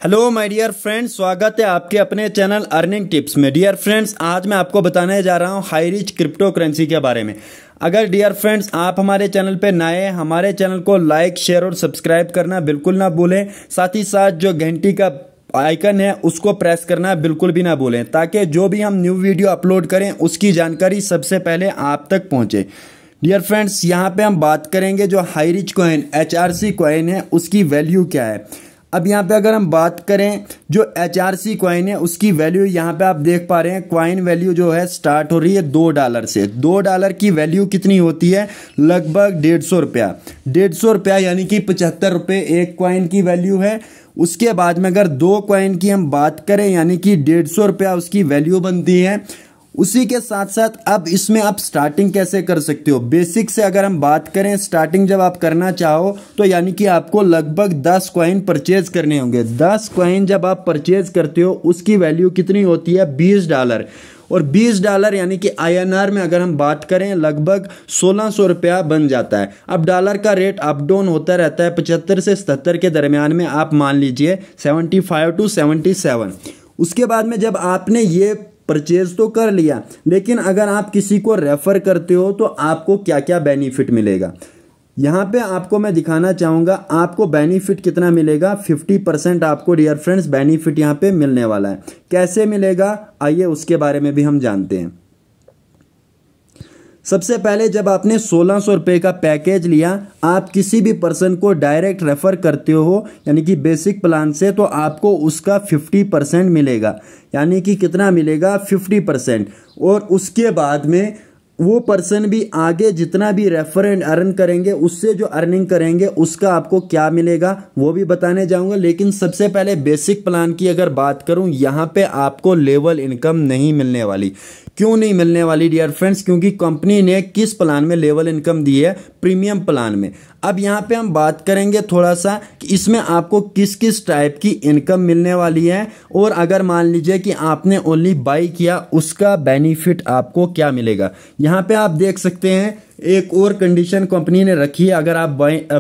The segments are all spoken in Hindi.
हेलो माय डियर फ्रेंड्स, स्वागत है आपके अपने चैनल अर्निंग टिप्स में। डियर फ्रेंड्स, आज मैं आपको बताने जा रहा हूं हाई रिच क्रिप्टो करेंसी के बारे में। अगर डियर फ्रेंड्स आप हमारे चैनल पे नए हैं, हमारे चैनल को लाइक, शेयर और सब्सक्राइब करना बिल्कुल ना भूलें। साथ ही साथ जो घंटी का आइकन है उसको प्रेस करना बिल्कुल भी ना भूलें, ताकि जो भी हम न्यू वीडियो अपलोड करें उसकी जानकारी सबसे पहले आप तक पहुंचे। डियर फ्रेंड्स, यहाँ पे हम बात करेंगे जो high rich coin HRC coin है उसकी वैल्यू क्या है। अब यहाँ पे अगर हम बात करें जो HRC कॉइन है उसकी वैल्यू, यहाँ पे आप देख पा रहे हैं कॉइन वैल्यू जो है स्टार्ट हो रही है $2 से। $2 की वैल्यू कितनी होती है? लगभग 150 रुपया। 150 रुपया यानी कि 75 रुपये एक कॉइन की वैल्यू है। उसके बाद में अगर 2 कॉइन की हम बात करें यानी कि 150 रुपया उसकी वैल्यू बनती है। उसी के साथ साथ अब इसमें आप स्टार्टिंग कैसे कर सकते हो, बेसिक से अगर हम बात करें, स्टार्टिंग जब आप करना चाहो तो यानी कि आपको लगभग 10 कॉइन परचेज करने होंगे। 10 कॉइन जब आप परचेज करते हो उसकी वैल्यू कितनी होती है? $20। और $20 यानी कि INR में अगर हम बात करें लगभग 1600 रुपया बन जाता है। अब डॉलर का रेट अप डाउन होता रहता है, 75 से 77 के दरमियान में आप मान लीजिए 75 to 77। उसके बाद में जब आपने ये परचेज तो कर लिया, लेकिन अगर आप किसी को रेफर करते हो तो आपको क्या क्या बेनिफिट मिलेगा, यहाँ पे आपको मैं दिखाना चाहूँगा। आपको बेनिफिट कितना मिलेगा? 50% आपको डियर फ्रेंड्स बेनिफिट यहाँ पे मिलने वाला है। कैसे मिलेगा, आइए उसके बारे में भी हम जानते हैं। सबसे पहले जब आपने 1600 रुपये का पैकेज लिया, आप किसी भी पर्सन को डायरेक्ट रेफर करते हो यानी कि बेसिक प्लान से, तो आपको उसका 50% मिलेगा। यानी कि कितना मिलेगा? 50%। और उसके बाद में वो पर्सन भी आगे जितना भी रेफर एंड अर्न करेंगे, उससे जो अर्निंग करेंगे उसका आपको क्या मिलेगा वो भी बताने जाऊंगा। लेकिन सबसे पहले बेसिक प्लान की अगर बात करूं, यहाँ पे आपको लेवल इनकम नहीं मिलने वाली। क्यों नहीं मिलने वाली डियर फ्रेंड्स? क्योंकि कंपनी ने किस प्लान में लेवल इनकम दी है? प्रीमियम प्लान में। अब यहाँ पे हम बात करेंगे थोड़ा सा कि इसमें आपको किस किस टाइप की इनकम मिलने वाली है, और अगर मान लीजिए कि आपने ओनली बाई किया उसका बेनिफिट आपको क्या मिलेगा। यहाँ पे आप देख सकते हैं एक और कंडीशन कंपनी ने रखी है। अगर आप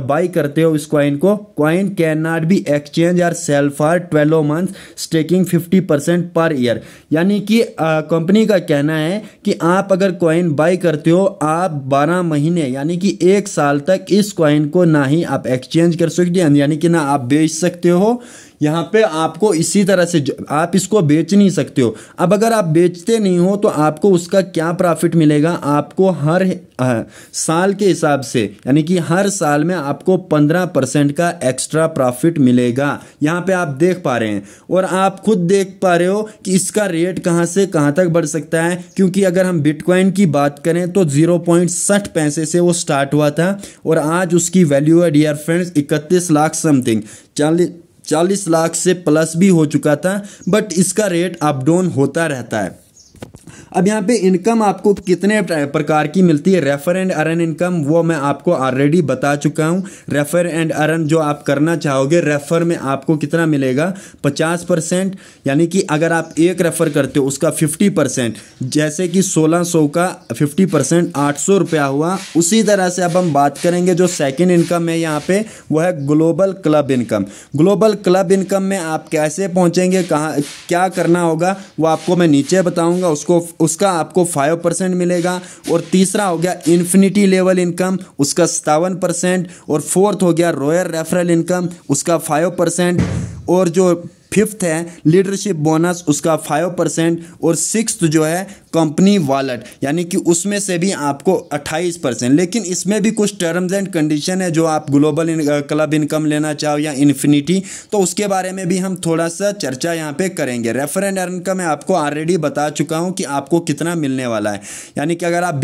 बाई करते हो इस कॉइन को, coin can not be exchange और सेल फॉर 12 मंथ स्टेकिंग 50% पर ईयर। यानी कि कंपनी का कहना है कि आप अगर कॉइन बाई करते हो, आप 12 महीने यानी कि 1 साल तक इस कॉइन को ना ही आप एक्सचेंज कर सकते हैं, यानी कि ना आप बेच सकते हो। यहाँ पे आपको इसी तरह से आप इसको बेच नहीं सकते हो। अब अगर आप बेचते नहीं हो तो आपको उसका क्या प्रॉफिट मिलेगा? आपको हर साल के हिसाब से यानी कि हर साल में आपको 15% का एक्स्ट्रा प्रॉफिट मिलेगा। यहाँ पे आप देख पा रहे हैं और आप खुद देख पा रहे हो कि इसका रेट कहाँ से कहाँ तक बढ़ सकता है। क्योंकि अगर हम बिटकॉइन की बात करें तो 0.60 पैसे से वो स्टार्ट हुआ था और आज उसकी वैल्यू है dear friends 31 lakh something, 40 lakh से प्लस भी हो चुका था। बट इसका रेट अप डाउन होता रहता है। अब यहाँ पे इनकम आपको कितने प्रकार की मिलती है? रेफर एंड अर्न इनकम, वो मैं आपको ऑलरेडी बता चुका हूँ। रेफर एंड अर्न जो आप करना चाहोगे, रेफर में आपको कितना मिलेगा? 50%। यानी कि अगर आप एक रेफर करते हो उसका 50%, जैसे कि 1600 का 50% 800 रुपया हुआ। उसी तरह से अब हम बात करेंगे जो सेकेंड इनकम है यहाँ पे, वो है global club income. Global club income में आप कैसे पहुँचेंगे, कहाँ क्या करना होगा, वो आपको मैं नीचे बताऊँगा। उसका आपको 5% मिलेगा। और तीसरा हो गया इन्फिनिटी लेवल इनकम, उसका 57%। और फोर्थ हो गया रॉयल रेफरल इनकम, उसका 5%। और जो फिफ्थ है लीडरशिप बोनस, उसका 5%। और सिक्स्थ जो है कंपनी वॉलेट, यानी कि उसमें से भी आपको 28%। लेकिन इसमें भी कुछ टर्म्स एंड कंडीशन है। जो आप ग्लोबल क्लब इनकम लेना चाहो या इन्फिनिटी, तो उसके बारे में भी हम थोड़ा सा चर्चा यहाँ पे करेंगे। रेफर एंड अर्न का मैं आपको ऑलरेडी बता चुका हूँ कि आपको कितना मिलने वाला है। यानी कि अगर आप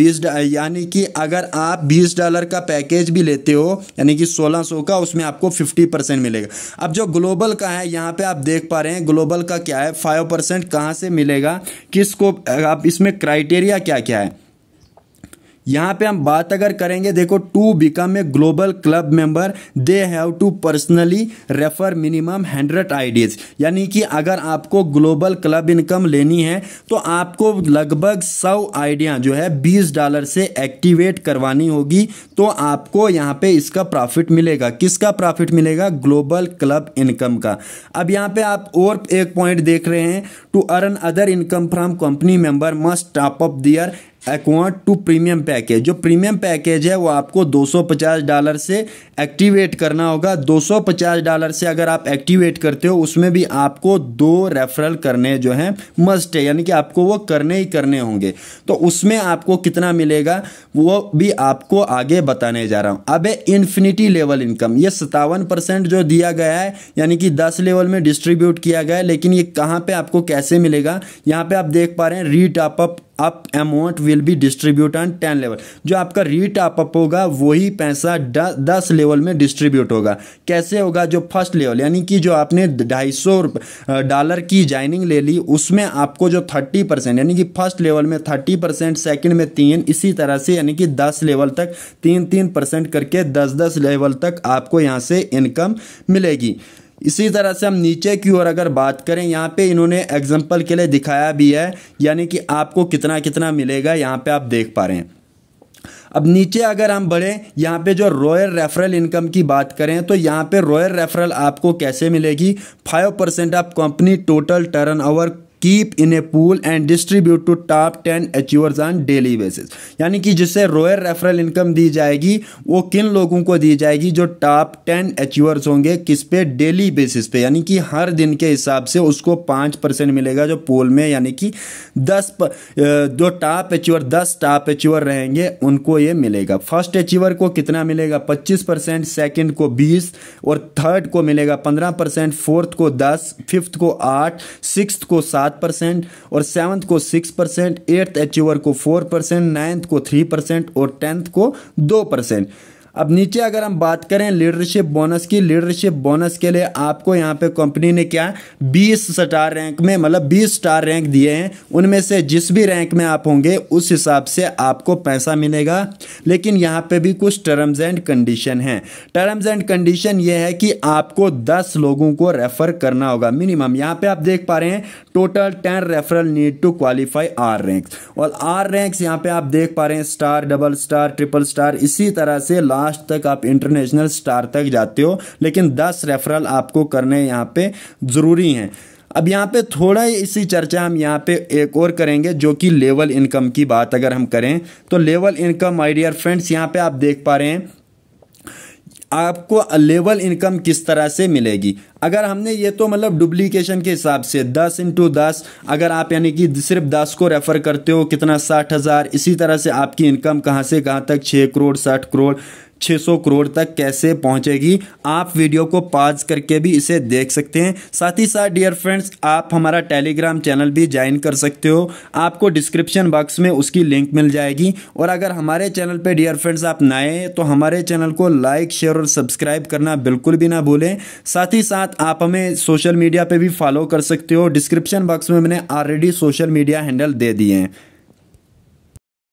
$20 का पैकेज भी लेते हो यानी कि 1600 का, उसमें आपको 50% मिलेगा। अब जो ग्लोबल का है यहाँ पे आप देख पा रहे हैं ग्लोबल का क्या है, 5% कहाँ से मिलेगा, किसको, आप इसमें क्राइटेरिया क्या क्या है। यहाँ पे हम बात अगर करेंगे, देखो to become a global club member they have to personally refer minimum 100 ideas. यानी कि अगर आपको ग्लोबल क्लब इनकम लेनी है तो आपको लगभग 100 आइडिया जो है $20 से एक्टिवेट करवानी होगी, तो आपको यहाँ पे इसका प्रॉफिट मिलेगा। किसका प्रॉफिट मिलेगा? ग्लोबल क्लब इनकम का। अब यहाँ पे आप और एक पॉइंट देख रहे हैं, to earn other income from company member must top up their account to premium package. जो प्रीमियम पैकेज है वो आपको $250 से एक्टिवेट करना होगा। $250 से अगर आप एक्टिवेट करते हो उसमें भी आपको 2 रेफरल करने जो हैं मस्ट है, यानी कि आपको वो करने ही करने होंगे। तो उसमें आपको कितना मिलेगा वो भी आपको आगे बताने जा रहा हूँ। अब है इन्फिनिटी लेवल इनकम, ये 57% जो दिया गया है, यानी कि 10 लेवल में डिस्ट्रीब्यूट किया गया है। लेकिन ये कहाँ पे आपको कैसे मिलेगा, यहाँ पे आप देख पा रहे हैं, री top up amount will be distribute on 10 level. जो आपका री टॉप अप होगा वही पैसा 10 लेवल में डिस्ट्रीब्यूट होगा। कैसे होगा? जो फर्स्ट लेवल, यानी कि जो आपने $250 की ज्वाइनिंग ले ली उसमें आपको जो 30%, यानी कि फर्स्ट लेवल में 30%, सेकंड में 3, इसी तरह से यानी कि 10 लेवल तक 3% करके 10 लेवल तक आपको यहाँ से इनकम मिलेगी। इसी तरह से हम नीचे की ओर अगर बात करें, यहाँ पे इन्होंने एग्जांपल के लिए दिखाया भी है, यानी कि आपको कितना कितना मिलेगा यहाँ पे आप देख पा रहे हैं। अब नीचे अगर हम बढ़े, यहाँ पे जो रॉयल रेफरल इनकम की बात करें तो यहाँ पे रॉयल रेफरल आपको कैसे मिलेगी? 5% of company total turnover keep in a pool and distribute to top 10 achievers on daily basis. यानी कि जिससे रॉयल रेफरल इनकम दी जाएगी वो किन लोगों को दी जाएगी? जो टॉप 10 अचीवर्स होंगे। किस पे? डेली बेसिस पे, यानी कि हर दिन के हिसाब से उसको 5% मिलेगा जो पूल में, यानी कि 10 जो टॉप अचीवर 10 टॉप अचीवर रहेंगे उनको ये मिलेगा। फर्स्ट अचीवर को कितना मिलेगा? 25%, सेकेंड को 20 और थर्ड को मिलेगा 15%, फोर्थ को 10, फिफ्थ को 8, सिक्स्थ को 7% और 7th को 6%, 8th अचीवर को 4%, 9th को 3% और 10th को 2%। अब नीचे अगर हम बात करें लीडरशिप बोनस की, लीडरशिप बोनस के लिए आपको यहाँ पे कंपनी ने क्या 20 स्टार रैंक में, मतलब 20 स्टार रैंक दिए हैं, उनमें से जिस भी रैंक में आप होंगे उस हिसाब से आपको पैसा मिलेगा। लेकिन यहाँ पे भी कुछ टर्म्स एंड कंडीशन हैं। टर्म्स एंड कंडीशन ये है कि आपको 10 लोगों को रेफर करना होगा मिनिमम। यहाँ पे आप देख पा रहे हैं total 10 referral need to qualify our ranks, और आर रैंक्स यहाँ पे आप देख पा रहे हैं star, double star, triple star, इसी तरह से लास्ट तक आप इंटरनेशनल स्टार तक जाते हो। लेकिन 10 रेफरल आपको करने यहाँ पे जरूरी हैं। अब यहाँ पे थोड़ा इसी चर्चा हम यहाँ पे एक और करेंगे, जो कि लेवल इनकम की बात अगर हम करें तो level income my dear friends, यहाँ पे आप देख पा रहे हैं आपको लेवल इनकम किस तरह से मिलेगी। अगर हमने ये तो मतलब डुप्लीकेशन के हिसाब से 10 × 10, अगर आप यानी कि सिर्फ 10 को रेफर करते हो कितना 60,000, इसी तरह से आपकी इनकम कहाँ से कहाँ तक 6 करोड़, 60 करोड़, 600 करोड़ तक कैसे पहुंचेगी। आप वीडियो को पॉज करके भी इसे देख सकते हैं। साथ ही साथ डियर फ्रेंड्स आप हमारा टेलीग्राम चैनल भी ज्वाइन कर सकते हो, आपको डिस्क्रिप्शन बॉक्स में उसकी लिंक मिल जाएगी। और अगर हमारे चैनल पे डियर फ्रेंड्स आप नए हैं तो हमारे चैनल को लाइक, शेयर और सब्सक्राइब करना बिल्कुल भी ना भूलें। साथ ही साथ आप हमें सोशल मीडिया पे भी फॉलो कर सकते हो, डिस्क्रिप्शन बॉक्स में मैंने ऑलरेडी सोशल मीडिया हैंडल दे दिए हैं।